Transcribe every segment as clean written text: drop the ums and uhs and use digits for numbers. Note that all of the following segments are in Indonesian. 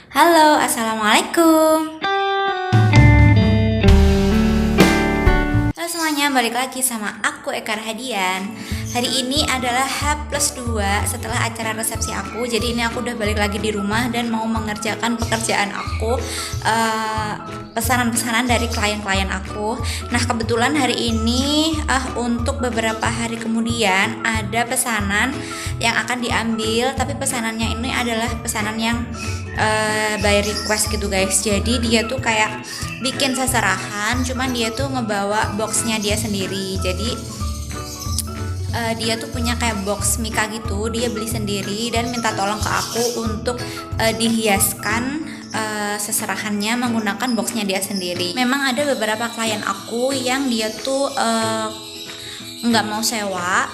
Halo, assalamualaikum. Halo semuanya, balik lagi sama aku Eka Rahadian. Hari ini adalah H+2 setelah acara resepsi aku. Jadi ini aku udah balik lagi di rumah dan mau mengerjakan pekerjaan aku, pesanan-pesanan dari klien-klien aku. Nah kebetulan hari ini untuk beberapa hari kemudian ada pesanan yang akan diambil. Tapi pesanannya ini adalah pesanan yang by request gitu guys. Jadi dia tuh kayak bikin seserahan, cuman dia tuh ngebawa boxnya dia sendiri. Jadi dia tuh punya kayak box Mika gitu, dia beli sendiri dan minta tolong ke aku untuk dihiaskan seserahannya menggunakan boxnya dia sendiri. Memang ada beberapa klien aku yang dia tuh nggak mau sewa.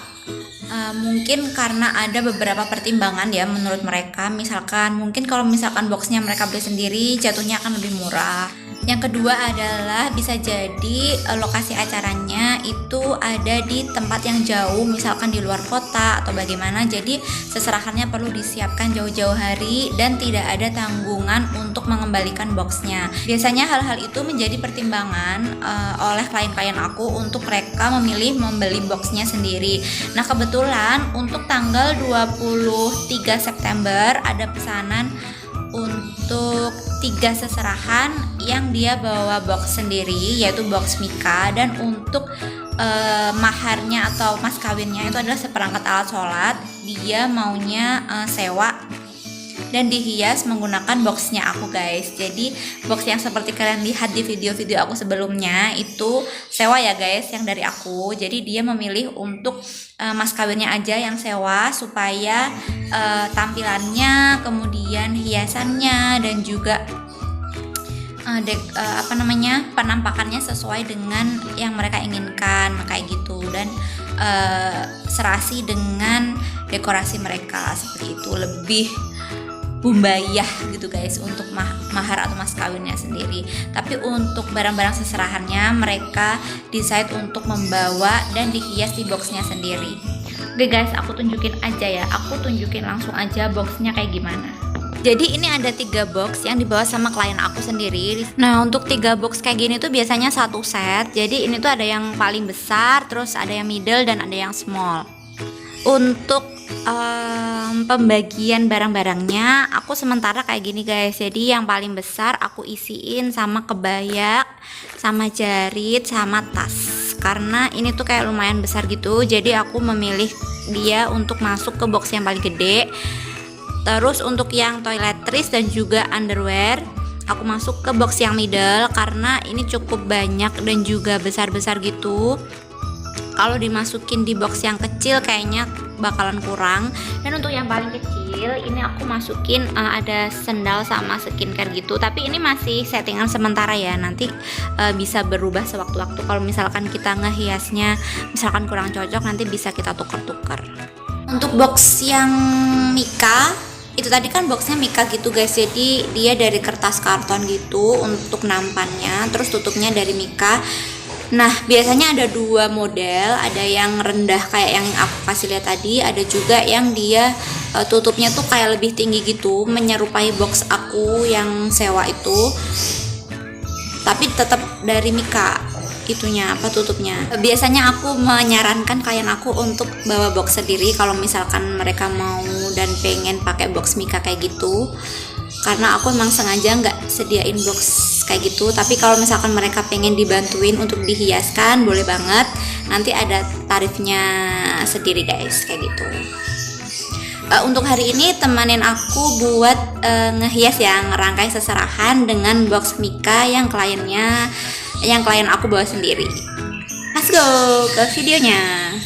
Mungkin karena ada beberapa pertimbangan ya menurut mereka. Misalkan mungkin kalau misalkan boxnya mereka beli sendiri jatuhnya akan lebih murah. Yang kedua adalah bisa jadi lokasi acaranya itu ada di tempat yang jauh, misalkan di luar kota atau bagaimana. Jadi seserahannya perlu disiapkan jauh-jauh hari dan tidak ada tanggungan untuk mengembalikan boxnya. Biasanya hal-hal itu menjadi pertimbangan oleh klien-klien aku untuk mereka memilih membeli boxnya sendiri. Nah kebetulan untuk tanggal 23 September ada pesanan untuk 3 seserahan yang dia bawa box sendiri, yaitu box Mika. Dan untuk maharnya atau mas kawinnya itu adalah seperangkat alat sholat. Dia maunya sewa dan dihias menggunakan boxnya aku guys. Jadi box yang seperti kalian lihat di video-video aku sebelumnya itu sewa ya guys, yang dari aku. Jadi dia memilih untuk mas kawinnya aja yang sewa supaya tampilannya, kemudian hiasannya dan juga penampakannya sesuai dengan yang mereka inginkan kayak gitu, dan serasi dengan dekorasi mereka seperti itu, lebih bumbayah gitu guys untuk mahar atau mas kawinnya sendiri. Tapi untuk barang-barang seserahannya mereka decide untuk membawa dan dihias di boxnya sendiri. Oke guys, aku tunjukin aja ya, aku tunjukin langsung aja boxnya kayak gimana. Jadi ini ada 3 box yang dibawa sama klien aku sendiri. Nah untuk 3 box kayak gini tuh biasanya satu set. Jadi ini tuh ada yang paling besar, terus ada yang middle dan ada yang small. Untuk pembagian barang-barangnya aku sementara kayak gini guys. Jadi yang paling besar aku isiin sama kebaya, sama jarit, sama tas. Karena ini tuh kayak lumayan besar gitu, jadi aku memilih dia untuk masuk ke box yang paling gede. Terus untuk yang toiletries dan juga underwear aku masuk ke box yang middle karena ini cukup banyak dan juga besar-besar gitu. Kalau dimasukin di box yang kecil kayaknya bakalan kurang. Dan untuk yang paling kecil ini aku masukin ada sendal sama skincare gitu. Tapi ini masih settingan sementara ya, nanti bisa berubah sewaktu-waktu. Kalau misalkan kita ngehiasnya misalkan kurang cocok, nanti bisa kita tuker-tuker. Untuk box yang Mika itu tadi kan boxnya Mika gitu guys, jadi dia dari kertas karton gitu untuk nampannya, terus tutupnya dari Mika. Nah biasanya ada 2 model, ada yang rendah kayak yang aku kasih lihat tadi, ada juga yang dia tutupnya tuh kayak lebih tinggi gitu, menyerupai box aku yang sewa itu, tapi tetap dari Mika itunya tutupnya. Biasanya aku menyarankan klien aku untuk bawa box sendiri kalau misalkan mereka mau dan pengen pakai box Mika kayak gitu, karena aku emang sengaja nggak sediain box kayak gitu. Tapi kalau misalkan mereka pengen dibantuin untuk dihiaskan boleh banget, nanti ada tarifnya sendiri guys kayak gitu. Untuk hari ini temanin aku buat ngehias ya, ngerangkai seserahan dengan box Mika yang klien aku bawa sendiri. Let's go ke videonya.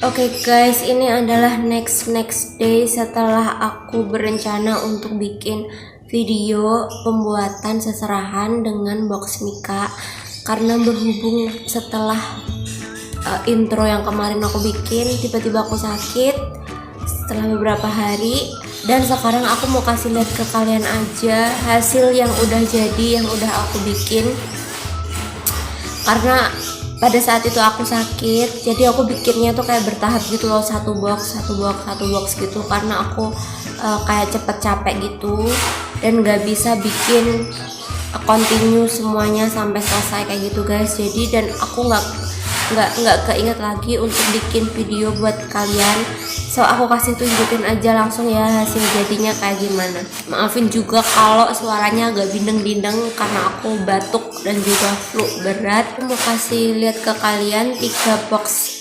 Oke guys, ini adalah next day setelah aku berencana untuk bikin video pembuatan seserahan dengan box Mika. Karena berhubung setelah intro yang kemarin aku bikin, tiba-tiba aku sakit setelah beberapa hari. Dan sekarang aku mau kasih lihat ke kalian aja hasil yang udah jadi, yang udah aku bikin. Karena pada saat itu aku sakit, jadi aku bikinnya tuh kayak bertahap gitu loh, satu box gitu, karena aku kayak cepet capek gitu, dan nggak bisa bikin continue semuanya sampai selesai kayak gitu guys. Jadi dan aku nggak keinget lagi untuk bikin video buat kalian, so aku kasih tunjukin aja langsung ya hasil jadinya kayak gimana. Maafin juga kalau suaranya agak bindeng-bindeng karena aku batuk dan juga flu berat. Aku mau kasih lihat ke kalian 3 box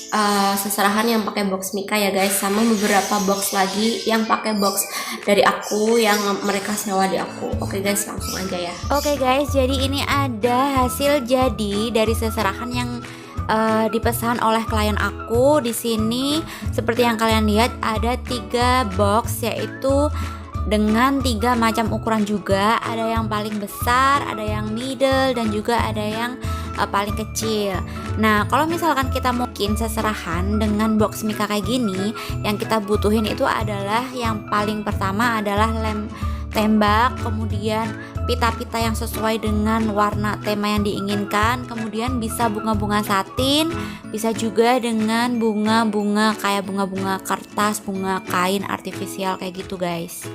seserahan yang pakai box Mika ya guys, sama beberapa box lagi yang pakai box dari aku yang mereka sewa di aku. Oke guys, langsung aja ya. Oke guys, jadi ini ada hasil jadi dari seserahan yang dipesan oleh klien aku. Di sini seperti yang kalian lihat ada 3 box, yaitu dengan 3 macam ukuran juga. Ada yang paling besar, ada yang middle, dan juga ada yang paling kecil. Nah, kalau misalkan kita mungkin seserahan dengan box Mika kayak gini, yang kita butuhin itu adalah yang paling pertama adalah lem tembak, kemudian pita-pita yang sesuai dengan warna tema yang diinginkan, kemudian bisa bunga-bunga satin, bisa juga dengan bunga-bunga kayak bunga-bunga kertas, bunga kain artifisial kayak gitu guys.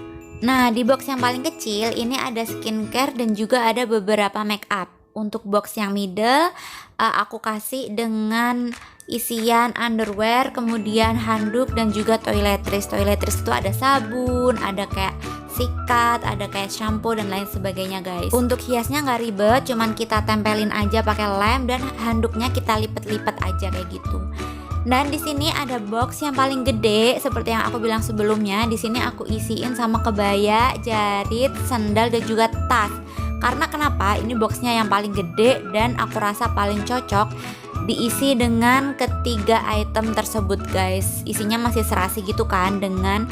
Nah, di box yang paling kecil ini ada skincare dan juga ada beberapa make up. Untuk box yang middle aku kasih dengan isian underwear, kemudian handuk dan juga toiletries. Toiletries itu ada sabun, ada kayak sikat, ada kayak shampoo dan lain sebagainya guys. Untuk hiasnya nggak ribet, cuman kita tempelin aja pakai lem dan handuknya kita lipet-lipet aja kayak gitu. Dan di sini ada box yang paling gede seperti yang aku bilang sebelumnya. Di sini aku isiin sama kebaya, jarit, sandal dan juga tas. Karena kenapa? Ini boxnya yang paling gede dan aku rasa paling cocok diisi dengan ketiga item tersebut guys. Isinya masih serasi gitu kan dengan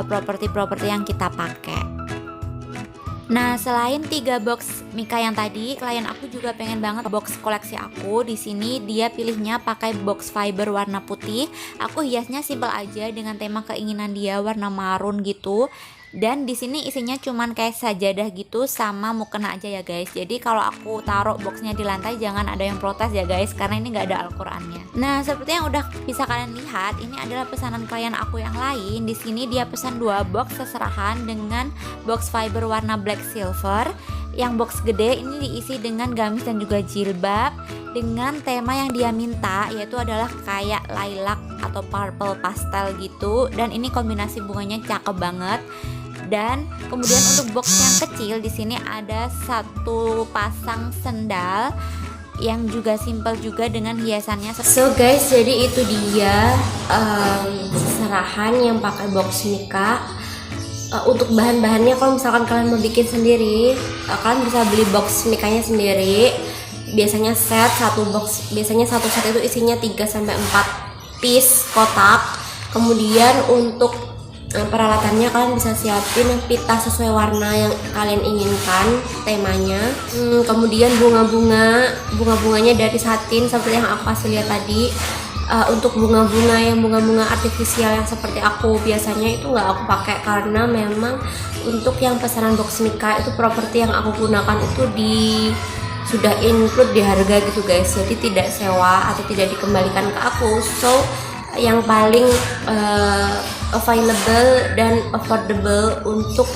properti-properti yang kita pakai. Nah, selain 3 box Mika yang tadi, klien aku juga pengen banget box koleksi aku. Di sini dia pilihnya pakai box fiber warna putih. Aku hiasnya simple aja dengan tema keinginan dia warna marun gitu. Dan di sini isinya cuman kayak sajadah gitu sama mukena aja ya guys. Jadi kalau aku taruh boxnya di lantai jangan ada yang protes ya guys, karena ini nggak ada Al-Qur'annya. Nah, seperti yang udah bisa kalian lihat, ini adalah pesanan klien aku yang lain. Di sini dia pesan 2 box seserahan dengan box fiber warna black silver. Yang box gede ini diisi dengan gamis dan juga jilbab dengan tema yang dia minta, yaitu adalah kayak lilac atau purple pastel gitu. Dan ini kombinasi bunganya cakep banget. Dan kemudian untuk box yang kecil di sini ada 1 pasang sendal yang juga simple juga dengan hiasannya. So guys, jadi itu dia seserahan yang pakai box Mika. Untuk bahan-bahannya kalau misalkan kalian mau bikin sendiri, kalian bisa beli box Mikanya sendiri. Biasanya set 1 box, biasanya 1 set itu isinya 3-4 piece kotak. Kemudian untuk peralatannya kalian bisa siapin pita sesuai warna yang kalian inginkan temanya. Kemudian bunganya dari satin seperti yang aku kasih lihat tadi. Untuk bunga-bunga artifisial yang seperti aku biasanya itu nggak aku pakai, karena memang untuk yang pesanan box Mika itu properti yang aku gunakan itu sudah include di harga gitu guys, jadi tidak sewa atau tidak dikembalikan ke aku. So yang paling available dan affordable untuk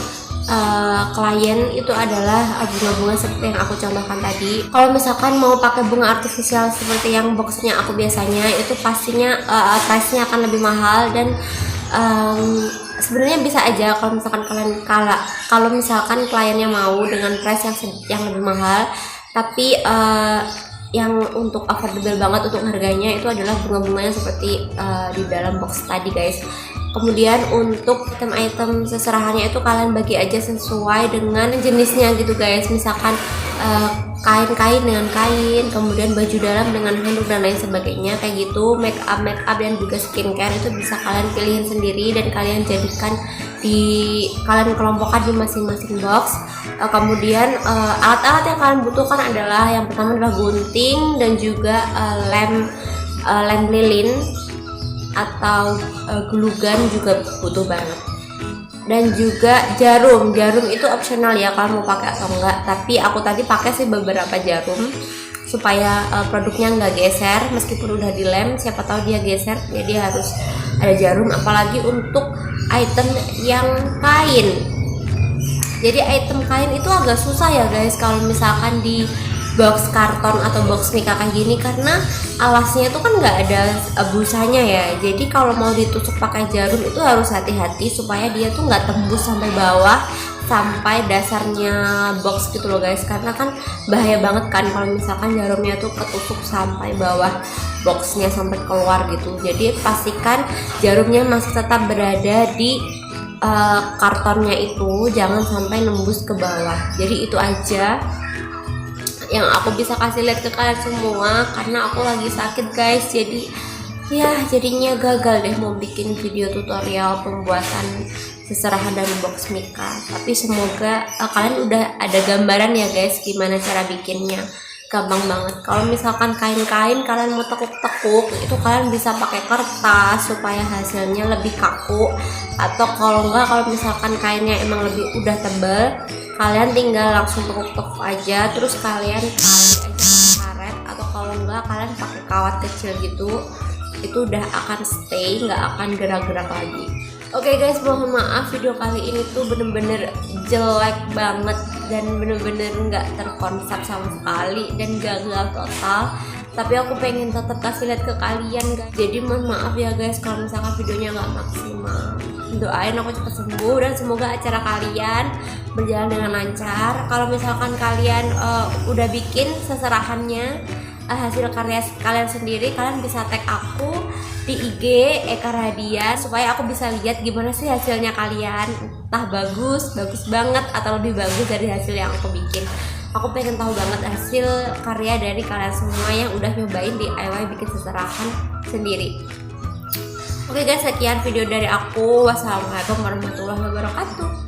klien itu adalah bunga-bunga seperti yang aku contohkan tadi. Kalau misalkan mau pakai bunga artifisial seperti yang boxnya aku biasanya, itu pastinya price-nya akan lebih mahal. Dan sebenarnya bisa aja kalau misalkan kalau misalkan kliennya mau dengan price yang lebih mahal, tapi yang untuk affordable banget untuk harganya itu adalah bunga-bunganya seperti di dalam box tadi guys. Kemudian untuk item-item seserahannya itu kalian bagi aja sesuai dengan jenisnya gitu guys. Misalkan kain-kain dengan kain, kemudian baju dalam dengan handuk dan lain sebagainya kayak gitu. Make up dan juga skincare itu bisa kalian pilihin sendiri dan kalian jadikan kalian kelompokkan di masing-masing box. Kemudian alat-alat yang kalian butuhkan adalah yang pertama adalah gunting dan juga lem lilin atau glue gun juga butuh banget. Dan juga jarum itu opsional ya kalian mau pakai atau enggak, tapi aku tadi pakai sih beberapa jarum supaya produknya nggak geser. Meskipun udah dilem, siapa tahu dia geser, jadi harus ada jarum, apalagi untuk item yang kain. Jadi item kain itu agak susah ya guys kalau misalkan di box karton atau box mika kayak gini, karena alasnya itu kan nggak ada busanya ya. Jadi kalau mau ditusuk pakai jarum itu harus hati-hati supaya dia tuh nggak tembus sampai bawah, sampai dasarnya box gitu loh guys, karena kan bahaya banget kan kalau misalkan jarumnya tuh ketusuk sampai bawah boxnya sampai keluar gitu. Jadi pastikan jarumnya masih tetap berada di kartonnya itu, jangan sampai nembus ke bawah. Jadi itu aja yang aku bisa kasih lihat ke kalian semua, karena aku lagi sakit guys. Jadi ya jadinya gagal deh mau bikin video tutorial pembuatan seserahan dari box mika. Tapi semoga kalian udah ada gambaran ya guys gimana cara bikinnya. Gampang banget. Kalau misalkan kain-kain kalian mau tekuk-tekuk, itu kalian bisa pakai kertas supaya hasilnya lebih kaku. Atau kalau enggak, kalau misalkan kainnya emang lebih udah tebal, kalian tinggal langsung tekuk-tekuk aja, terus kalian kali aja pakai karet, atau kalau enggak kalian pakai kawat kecil gitu, itu udah akan stay, nggak akan gerak-gerak lagi. Oke guys, mohon maaf video kali ini tuh bener-bener jelek banget dan bener-bener nggak terkonsep sama sekali dan gagal total. Tapi aku pengen tetap kasih lihat ke kalian guys. Jadi mohon maaf ya guys kalau misalkan videonya nggak maksimal. Doain aku cepat sembuh dan semoga acara kalian berjalan dengan lancar. Kalau misalkan kalian udah bikin seserahannya, hasil karya kalian sendiri, kalian bisa tag aku di IG Eka Radian supaya aku bisa lihat gimana sih hasilnya kalian, entah bagus banget atau lebih bagus dari hasil yang aku bikin. Aku pengen tahu banget hasil karya dari kalian semua yang udah nyobain DIY bikin seserahan sendiri. Oke guys, sekian video dari aku. Wassalamualaikum warahmatullahi wabarakatuh.